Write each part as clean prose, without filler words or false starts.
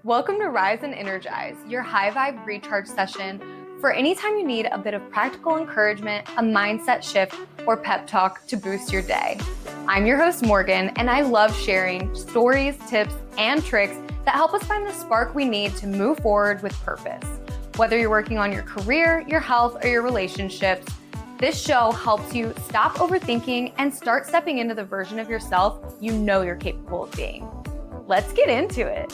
Welcome to Rise and Energize, your high vibe recharge session for anytime you need a bit of practical encouragement, a mindset shift, or pep talk to boost your day. I'm your host, Morgan, and I love sharing stories, tips, and tricks that help us find the spark we need to move forward with purpose. Whether you're working on your career, your health, or your relationships, this show helps you stop overthinking and start stepping into the version of yourself you know you're capable of being. Let's get into it.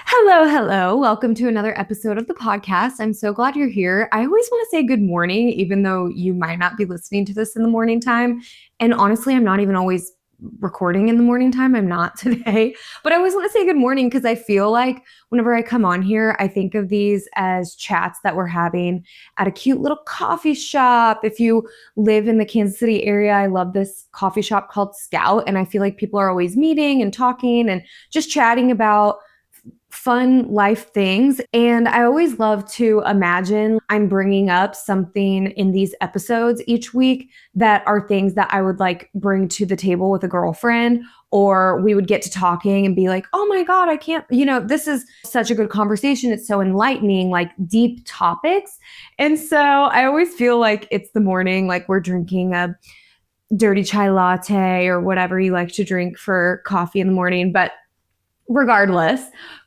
Hello. Welcome to another episode of the podcast. I'm so glad you're here. I always want to say good morning, even though you might not be listening to this in the morning time. And honestly, I'm not even always recording in the morning time. I'm not today, but I always want to say good morning because I feel like whenever I come on here, I think of these as chats that we're having at a cute little coffee shop. If you live in the Kansas City area, I love this coffee shop called Scout. And I feel like people are always meeting and talking and just chatting about fun life things. And I always love to imagine I'm bringing up something in these episodes each week that are things that I would like bring to the table with a girlfriend, or we would get to talking and be like, oh my God, I can't, this is such a good conversation. It's so enlightening, like deep topics. And so I always feel like it's the morning, like we're drinking a dirty chai latte or whatever you like to drink for coffee in the morning. But regardless,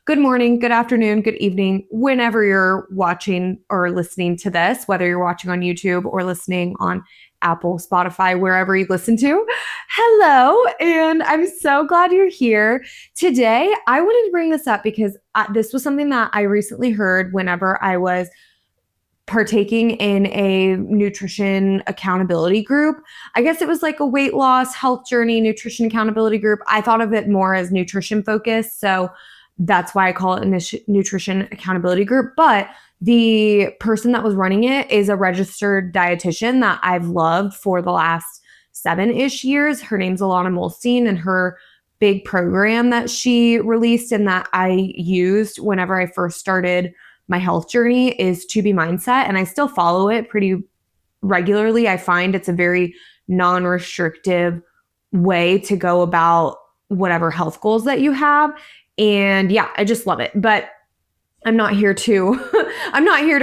good morning, good afternoon, good evening, whenever you're watching or listening to this, whether you're watching on YouTube or listening on Apple, Spotify, wherever you listen to. Hello, and I'm so glad you're here. Today, I wanted to bring this up because this was something that I recently heard whenever I was partaking in a nutrition accountability group. I guess it was like a weight loss, health journey, nutrition accountability group. I thought of it more as nutrition focused. So that's why I call it a nutrition accountability group. But the person that was running it is a registered dietitian that I've loved for the last 7-ish years. Her name's Alana Molstein, and her big program that she released and that I used whenever I first started my health journey is To Be Mindset, and I still follow it pretty regularly. I find it's a very non-restrictive way to go about whatever health goals that you have. And yeah, I just love it. But I'm not here to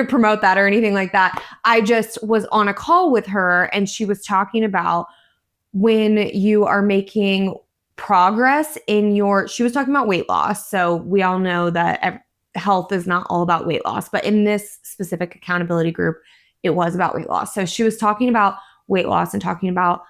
promote that or anything like that. I just was on a call with her and she was talking about when you are making progress she was talking about weight loss. So we all know that health is not all about weight loss, but in this specific accountability group, it was about weight loss. So she was talking about weight loss and talking about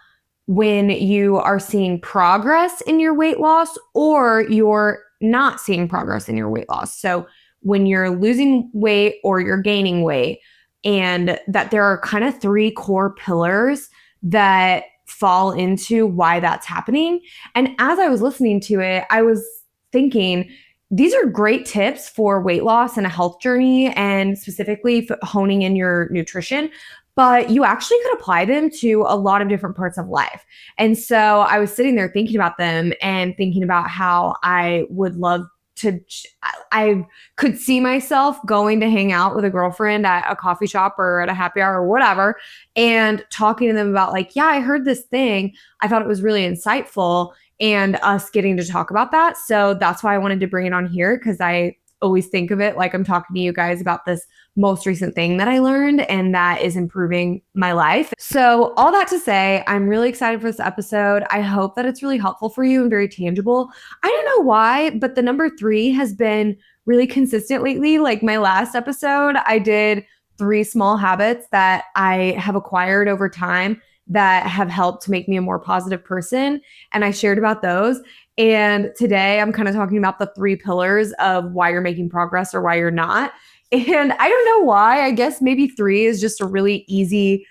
when you are seeing progress in your weight loss or you're not seeing progress in your weight loss. So when you're losing weight or you're gaining weight, and that there are kind of 3 core pillars that fall into why that's happening. And as I was listening to it, I was thinking, these are great tips for weight loss and a health journey, and specifically for honing in your nutrition, but you actually could apply them to a lot of different parts of life. And so I was sitting there thinking about them and thinking about how I could see myself going to hang out with a girlfriend at a coffee shop or at a happy hour or whatever, and talking to them about like, yeah, I heard this thing. I thought it was really insightful, and us getting to talk about that. So that's why I wanted to bring it on here, because I always think of it like I'm talking to you guys about this most recent thing that I learned and that is improving my life. So all that to say, I'm really excited for this episode. I hope that it's really helpful for you and very tangible. I don't know why, but the number 3 has been really consistent lately. Like my last episode, I did 3 small habits that I have acquired over time that have helped to make me a more positive person. And I shared about those. And today I'm kind of talking about the 3 pillars of why you're making progress or why you're not. And I don't know why. I guess maybe 3 is just a really easy,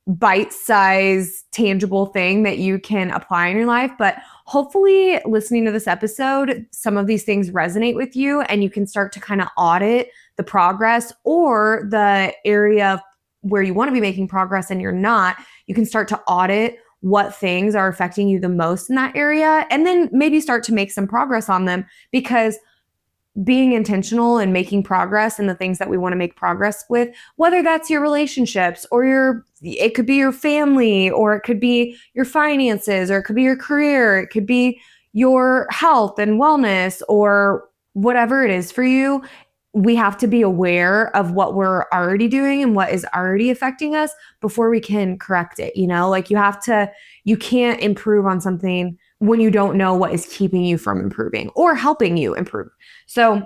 bite-sized, tangible thing that you can apply in your life. But hopefully listening to this episode, some of these things resonate with you and you can start to kind of audit the progress or the area where you want to be making progress and you're not. You can start to audit what things are affecting you the most in that area, and then maybe start to make some progress on them, because being intentional and making progress in the things that we want to make progress with, whether that's your relationships or it could be your family, or it could be your finances, or it could be your career, it could be your health and wellness, or whatever it is for you. We have to be aware of what we're already doing and what is already affecting us before we can correct it. Like you can't improve on something when you don't know what is keeping you from improving or helping you improve. So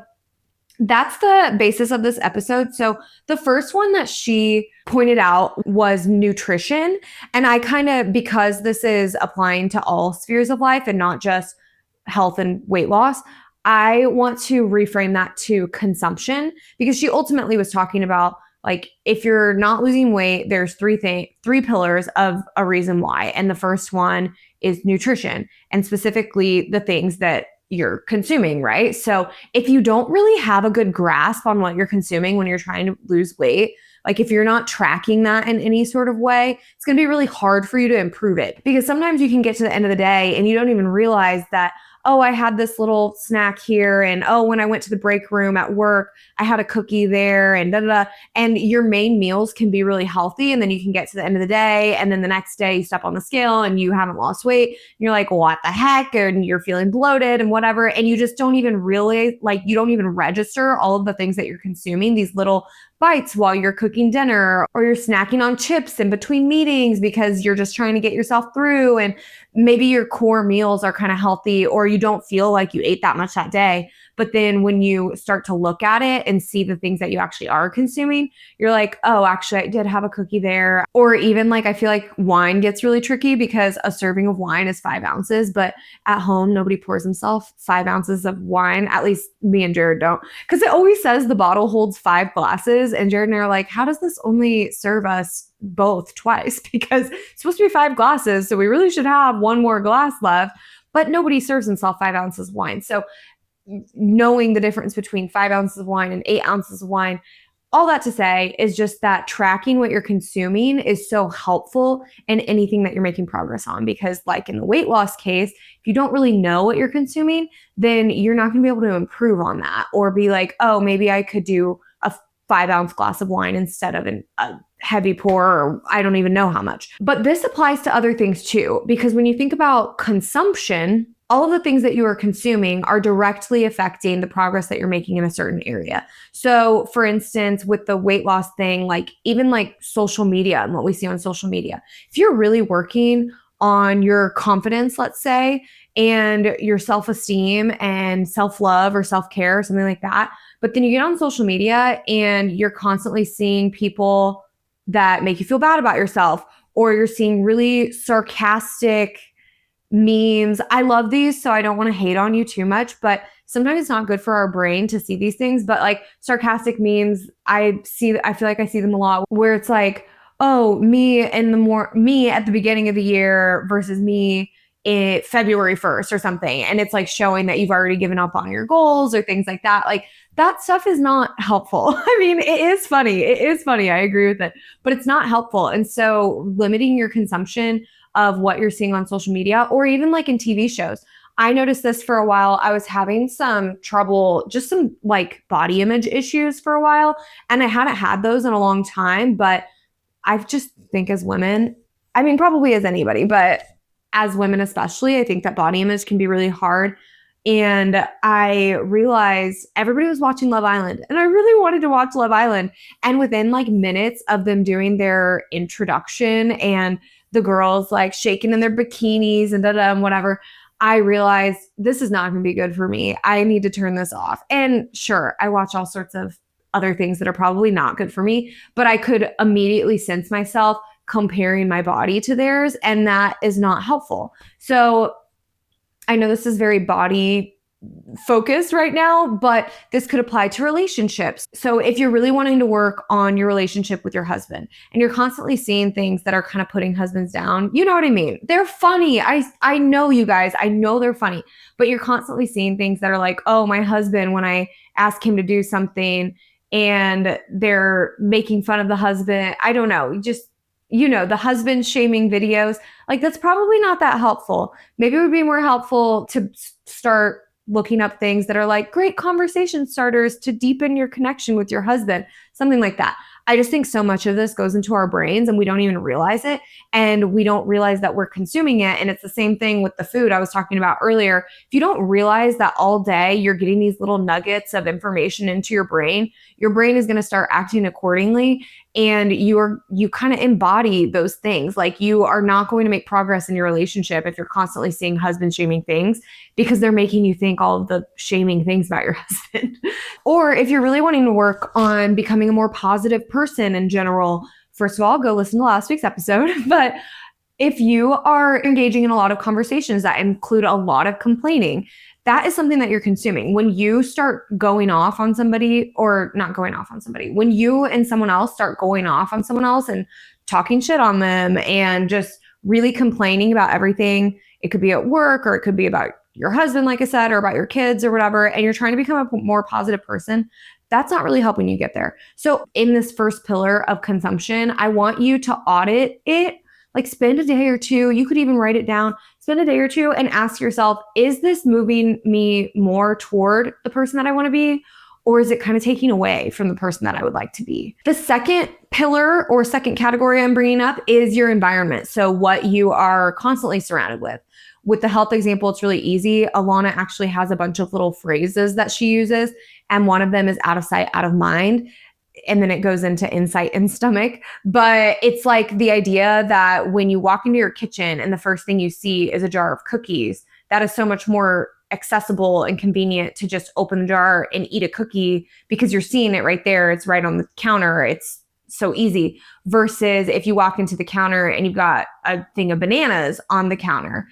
that's the basis of this episode. So the first one that she pointed out was nutrition. And I because this is applying to all spheres of life and not just health and weight loss, I want to reframe that to consumption, because she ultimately was talking about, like, if you're not losing weight, there's three pillars of a reason why. And the first one is nutrition, and specifically the things that you're consuming, right? So if you don't really have a good grasp on what you're consuming when you're trying to lose weight, like if you're not tracking that in any sort of way, it's going to be really hard for you to improve it, because sometimes you can get to the end of the day and you don't even realize that, oh, I had this little snack here, and oh, when I went to the break room at work, I had a cookie there, and da da da. And your main meals can be really healthy, and then you can get to the end of the day, and then the next day you step on the scale and you haven't lost weight. And you're like, what the heck? And you're feeling bloated and whatever, and you just don't even really, like, you don't even register all of the things that you're consuming, these little bites while you're cooking dinner, or you're snacking on chips in between meetings because you're just trying to get yourself through. And maybe your core meals are kind of healthy, or you don't feel like you ate that much that day. But then when you start to look at it and see the things that you actually are consuming, you're like, oh, actually, I did have a cookie there. Or even, like, I feel like wine gets really tricky, because a serving of wine is 5 ounces, but at home, nobody pours himself 5 ounces of wine. At least me and Jared don't, because it always says the bottle holds 5 glasses. And Jared and I are like, how does this only serve us both twice? Because it's supposed to be 5 glasses. So we really should have one more glass left, but nobody serves himself 5 ounces of wine. So knowing the difference between 5 ounces of wine and 8 ounces of wine, all that to say is just that tracking what you're consuming is so helpful in anything that you're making progress on. Because, like in the weight loss case, if you don't really know what you're consuming, then you're not going to be able to improve on that, or be like, oh, maybe I could do a 5-ounce glass of wine instead of a heavy pour, or I don't even know how much. But this applies to other things too, because when you think about consumption, all of the things that you are consuming are directly affecting the progress that you're making in a certain area. So for instance, with the weight loss thing, like even like social media and what we see on social media, if you're really working on your confidence, let's say, and your self-esteem and self-love or self-care or something like that, but then you get on social media and you're constantly seeing people that make you feel bad about yourself, or you're seeing really sarcastic memes. I love these, so I don't want to hate on you too much, but sometimes it's not good for our brain to see these things. But like sarcastic memes, I feel like I see them a lot, where it's like, oh, me at the beginning of the year versus me in February 1st or something. And it's like showing that you've already given up on your goals or things like that. Like that stuff is not helpful. I mean, it is funny. I agree with it, but it's not helpful. And so limiting your consumption of what you're seeing on social media, or even like in TV shows. I noticed this for a while. I was having some trouble, just some like body image issues for a while. And I hadn't had those in a long time, but I just think as women, I mean, probably as anybody, but as women especially, I think that body image can be really hard. And I realized everybody was watching Love Island, and I really wanted to watch Love Island. And within like minutes of them doing their introduction and the girls like shaking in their bikinis and da-da and whatever, I realized this is not going to be good for me. I need to turn this off. And sure, I watch all sorts of other things that are probably not good for me, but I could immediately sense myself comparing my body to theirs, and that is not helpful. So I know this is very body focused right now, but this could apply to relationships. So if you're really wanting to work on your relationship with your husband and you're constantly seeing things that are kind of putting husbands down, you know what I mean? They're funny. I know you guys, I know they're funny, but you're constantly seeing things that are like, oh, my husband, when I ask him to do something and they're making fun of the husband, I don't know, just, you know, the husband shaming videos, like that's probably not that helpful. Maybe it would be more helpful to start looking up things that are like great conversation starters to deepen your connection with your husband, something like that. I just think so much of this goes into our brains and we don't even realize it. And we don't realize that we're consuming it. And it's the same thing with the food I was talking about earlier. If you don't realize that all day you're getting these little nuggets of information into your brain is going to start acting accordingly. And you kind of embody those things. Like you are not going to make progress in your relationship if you're constantly seeing husband shaming things because they're making you think all of the shaming things about your husband. Or if you're really wanting to work on becoming a more positive person in general, first of all, go listen to last week's episode. But if you are engaging in a lot of conversations that include a lot of complaining, that is something that you're consuming. When you start going off on somebody, or not going off on somebody, when you and someone else start going off on someone else and talking shit on them and just really complaining about everything, it could be at work or it could be about your husband, like I said, or about your kids or whatever, and you're trying to become a more positive person, that's not really helping you get there. So in this first pillar of consumption, I want you to audit it. Like spend a day or two, you could even write it down, spend a day or two and ask yourself, is this moving me more toward the person that I want to be? Or is it kind of taking away from the person that I would like to be? The second pillar or second category I'm bringing up is your environment. So what you are constantly surrounded with. With the health example, it's really easy. Alana actually has a bunch of little phrases that she uses, and one of them is out of sight, out of mind. And then it goes into insight and stomach. But it's like the idea that when you walk into your kitchen and the first thing you see is a jar of cookies, that is so much more accessible and convenient to just open the jar and eat a cookie because you're seeing it right there. It's right on the counter. It's so easy. Versus if you walk into the counter and you've got a thing of bananas on the counter,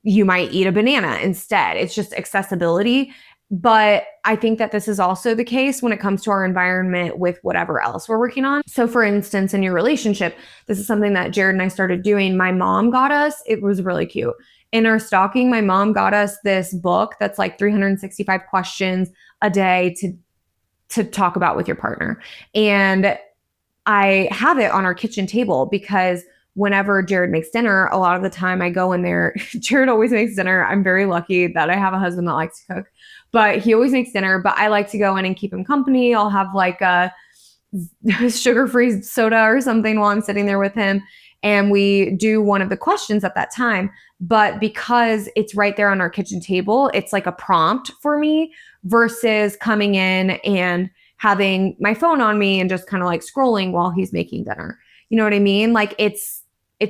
you might eat a banana instead. It's just accessibility. But I think that this is also the case when it comes to our environment with whatever else we're working on. So for instance, in your relationship, this is something that Jared and I started doing. My mom got us, it was really cute. In our stocking, my mom got us this book that's like 365 questions a day to talk about with your partner. And I have it on our kitchen table because whenever Jared makes dinner, a lot of the time I go in there. Jared always makes dinner. I'm very lucky that I have a husband that likes to cook, but he always makes dinner. But I like to go in and keep him company. I'll have like a sugar-free soda or something while I'm sitting there with him. And we do one of the questions at that time. But because it's right there on our kitchen table, it's like a prompt for me versus coming in and having my phone on me and just kind of like scrolling while he's making dinner. You know what I mean? Like it's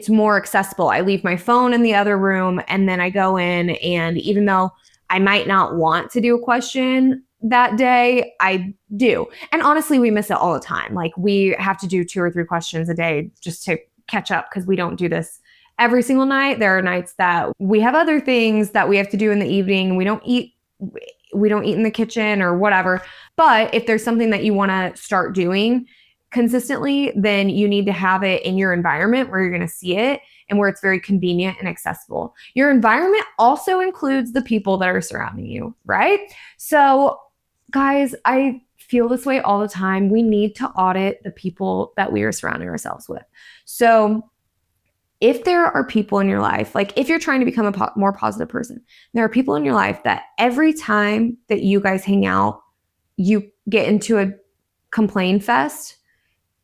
more accessible. I leave my phone in the other room and then I go in, and even though I might not want to do a question that day, I do. And honestly, we miss it all the time. Like we have to do 2 or 3 questions a day just to catch up because we don't do this every single night. There are nights that we have other things that we have to do in the evening. We don't eat in the kitchen or whatever. But if there's something that you want to start doing consistently, then you need to have it in your environment where you're going to see it and where it's very convenient and accessible. Your environment also includes the people that are surrounding you, right? So guys, I feel this way all the time. We need to audit the people that we are surrounding ourselves with. So if there are people in your life, like if you're trying to become a more positive person, there are people in your life that every time that you guys hang out, you get into a complain fest,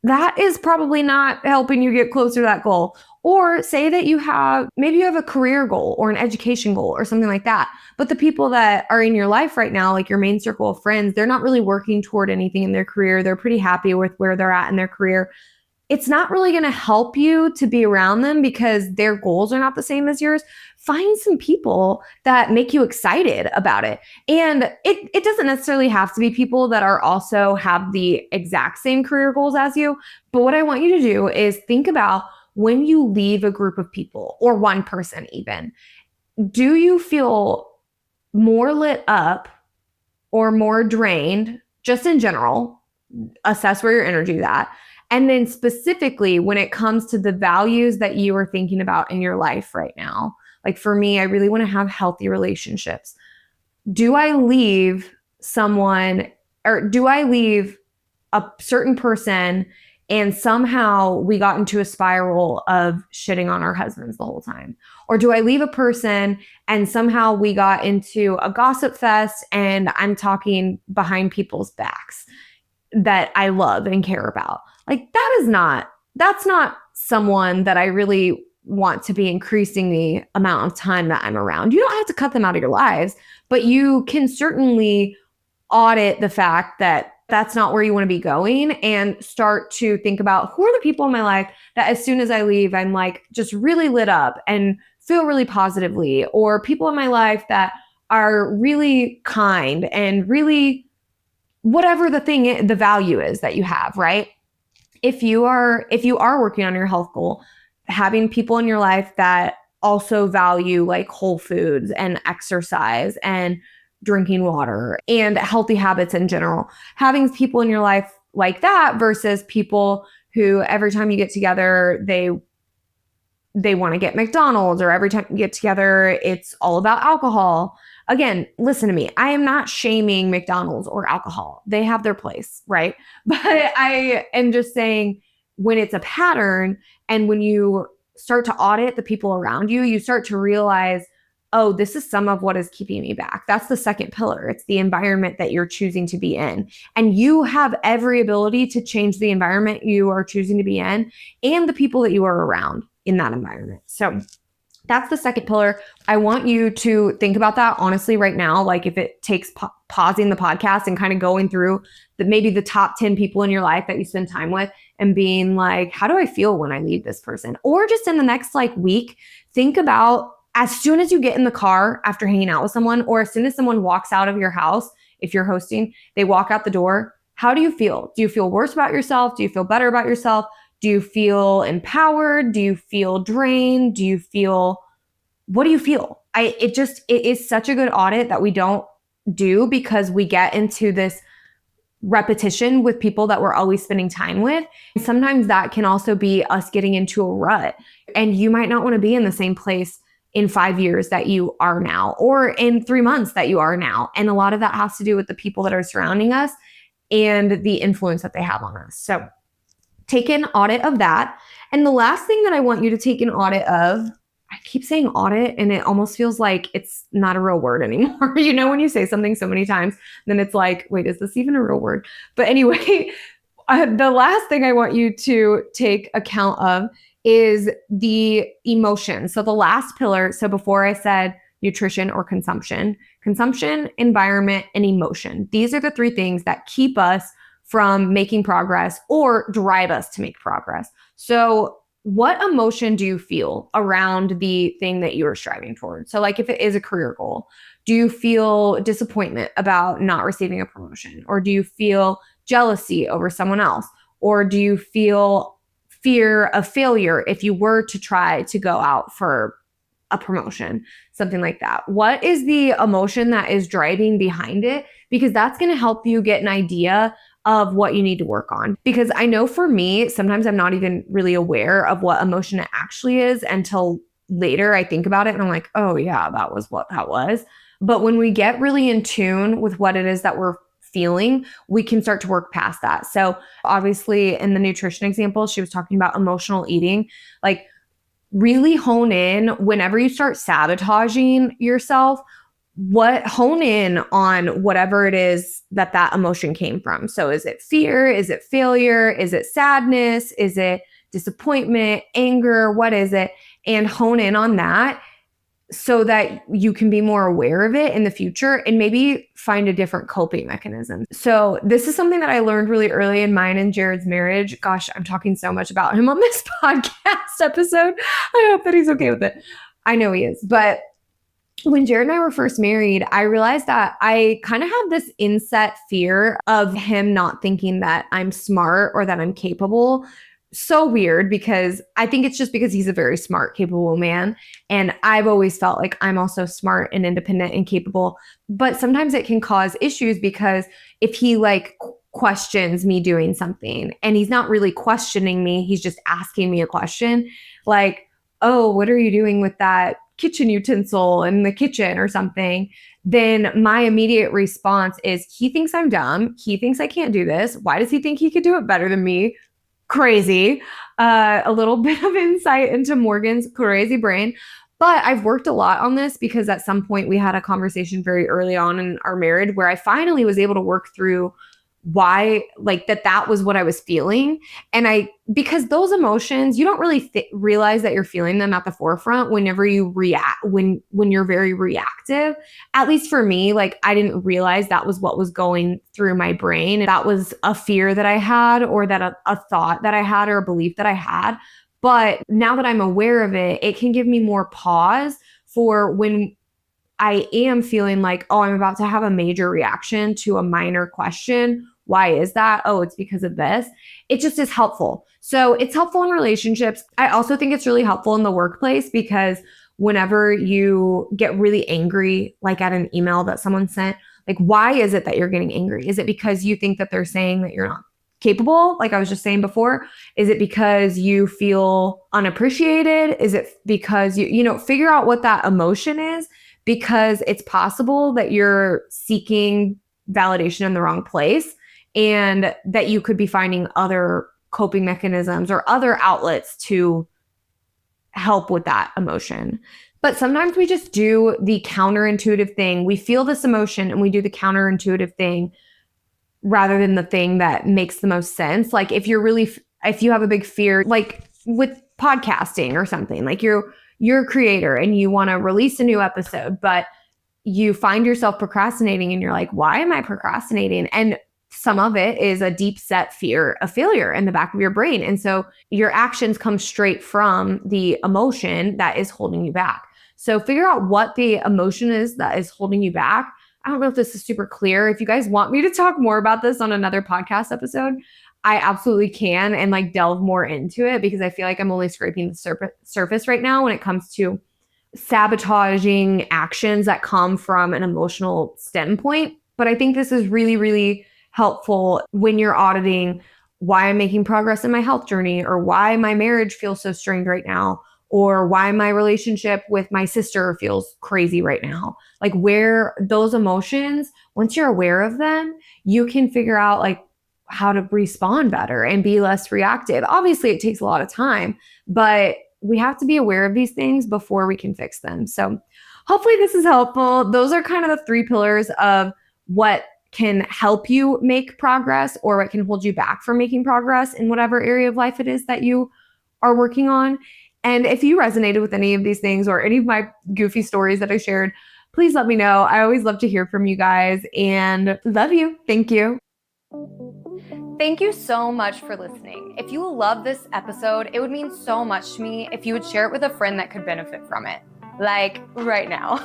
that is probably not helping you get closer to that goal. Or say that maybe you have a career goal or an education goal or something like that. But the people that are in your life right now, like your main circle of friends, they're not really working toward anything in their career. They're pretty happy with where they're at in their career. It's not really going to help you to be around them because their goals are not the same as yours. Find some people that make you excited about it. And it doesn't necessarily have to be people that are also have the exact same career goals as you. But what I want you to do is think about when you leave a group of people or one person even, do you feel more lit up or more drained just in general? Assess where your energy is at. And then specifically when it comes to the values that you are thinking about in your life right now. Like for me, I really want to have healthy relationships. Do I leave someone or do I leave a certain person and somehow we got into a spiral of shitting on our husbands the whole time? Or do I leave a person and somehow we got into a gossip fest and I'm talking behind people's backs that I love and care about? Like, that's not someone that I really want to be increasing the amount of time that I'm around. You don't have to cut them out of your lives, but you can certainly audit the fact that that's not where you want to be going and start to think about, who are the people in my life that as soon as I leave, I'm like just really lit up and feel really positively, or people in my life that are really kind and really whatever the value is that you have, right? If you are working on your health goal, having people in your life that also value like whole foods and exercise and drinking water and healthy habits in general, having people in your life like that versus people who every time you get together, they want to get McDonald's, or every time you get together, it's all about alcohol. Again, listen to me. I am not shaming McDonald's or alcohol. They have their place, right? But I am just saying, when it's a pattern and when you start to audit the people around you, you start to realize, oh, this is some of what is keeping me back. That's the second pillar. It's the environment that you're choosing to be in. And you have every ability to change the environment you are choosing to be in and the people that you are around in that environment. So that's the second pillar. I want you to think about that honestly right now. Like, if it takes pausing the podcast and kind of going through maybe the top 10 people in your life that you spend time with and being like, how do I feel when I leave this person? Or just in the next like week, think about, as soon as you get in the car after hanging out with someone, or as soon as someone walks out of your house, if you're hosting, they walk out the door, how do you feel? Do you feel worse about yourself? Do you feel better about yourself? Do you feel empowered? Do you feel drained? What do you feel? It is such a good audit that we don't do, because we get into this repetition with people that we're always spending time with. Sometimes that can also be us getting into a rut, and you might not want to be in the same place in 5 years that you are now, or in 3 months that you are now. And a lot of that has to do with the people that are surrounding us and the influence that they have on us. So take an audit of that. And the last thing that I want you to take an audit of, I keep saying audit and it almost feels like it's not a real word anymore. You know, when you say something so many times, then it's like, wait, is this even a real word? But anyway, the last thing I want you to take account of is the emotion. So the last pillar, so before I said nutrition or consumption, environment, and emotion. These are the three things that keep us from making progress or drive us to make progress. So what emotion do you feel around the thing that you are striving towards? So like, if it is a career goal, do you feel disappointment about not receiving a promotion? Or do you feel jealousy over someone else? Or do you feel fear of failure if you were to try to go out for a promotion, something like that? What is the emotion that is driving behind it? Because that's going to help you get an idea of what you need to work on. Because I know for me, sometimes I'm not even really aware of what emotion it actually is until later I think about it and I'm like, oh yeah, that was what that was. But when we get really in tune with what it is that we're feeling, we can start to work past that. So obviously in the nutrition example, she was talking about emotional eating. Like, really hone in whenever you start sabotaging yourself, hone in on whatever it is that emotion came from. So is it fear? Is it failure? Is it sadness? Is it disappointment, anger? What is it? And hone in on that so that you can be more aware of it in the future and maybe find a different coping mechanism. So this is something that I learned really early in mine and Jared's marriage. Gosh, I'm talking so much about him on this podcast episode. I hope that he's okay with it. I know he is. But when Jared and I were first married, I realized that I kind of have this inset fear of him not thinking that I'm smart or that I'm capable. So weird, because I think it's just because he's a very smart, capable man. And I've always felt like I'm also smart and independent and capable. But sometimes it can cause issues, because if he like questions me doing something and he's not really questioning me, he's just asking me a question like, oh, what are you doing with that kitchen utensil in the kitchen or something? Then my immediate response is, he thinks I'm dumb. He thinks I can't do this. Why does he think he could do it better than me? crazy. A little bit of insight into Morgan's crazy brain. But I've worked a lot on this because at some point we had a conversation very early on in our marriage where I finally was able to work through why, like, that was what I was feeling. And because those emotions, you don't really realize that you're feeling them at the forefront whenever you react, when you're very reactive. At least for me, like, I didn't realize that was what was going through my brain. That was a fear that I had, or that a thought that I had, or a belief that I had. But now that I'm aware of it, it can give me more pause for when I am feeling like, oh, I'm about to have a major reaction to a minor question. Why is that? Oh, it's because of this. It just is helpful. So it's helpful in relationships. I also think it's really helpful in the workplace because whenever you get really angry, like at an email that someone sent, like, why is it that you're getting angry? Is it because you think that they're saying that you're not capable? Like I was just saying before, is it because you feel unappreciated? Is it because figure out what that emotion is, because it's possible that you're seeking validation in the wrong place and that you could be finding other coping mechanisms or other outlets to help with that emotion. But sometimes we just do the counterintuitive thing. We feel this emotion and we do the counterintuitive thing rather than the thing that makes the most sense. Like if you have a big fear, like with podcasting or something, like you're a creator and you want to release a new episode, but you find yourself procrastinating and you're like, why am I procrastinating? And some of it is a deep set fear of failure in the back of your brain. And so your actions come straight from the emotion that is holding you back. So figure out what the emotion is that is holding you back. I don't know if this is super clear. If you guys want me to talk more about this on another podcast episode, I absolutely can, and like delve more into it, because I feel like I'm only scraping the surface right now when it comes to sabotaging actions that come from an emotional standpoint. But I think this is really, really helpful when you're auditing why I'm making progress in my health journey, or why my marriage feels so strained right now, or why my relationship with my sister feels crazy right now. Like, where those emotions, once you're aware of them, you can figure out like how to respond better and be less reactive. Obviously, it takes a lot of time, but we have to be aware of these things before we can fix them. So hopefully this is helpful. Those are kind of the 3 pillars of what can help you make progress, or what can hold you back from making progress in whatever area of life it is that you are working on. And if you resonated with any of these things or any of my goofy stories that I shared, please let me know. I always love to hear from you guys, and love you. Thank you. Thank you so much for listening. If you love this episode, it would mean so much to me if you would share it with a friend that could benefit from it, like right now,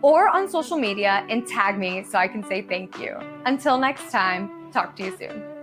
or on social media, and tag me so I can say thank you. Until next time, talk to you soon.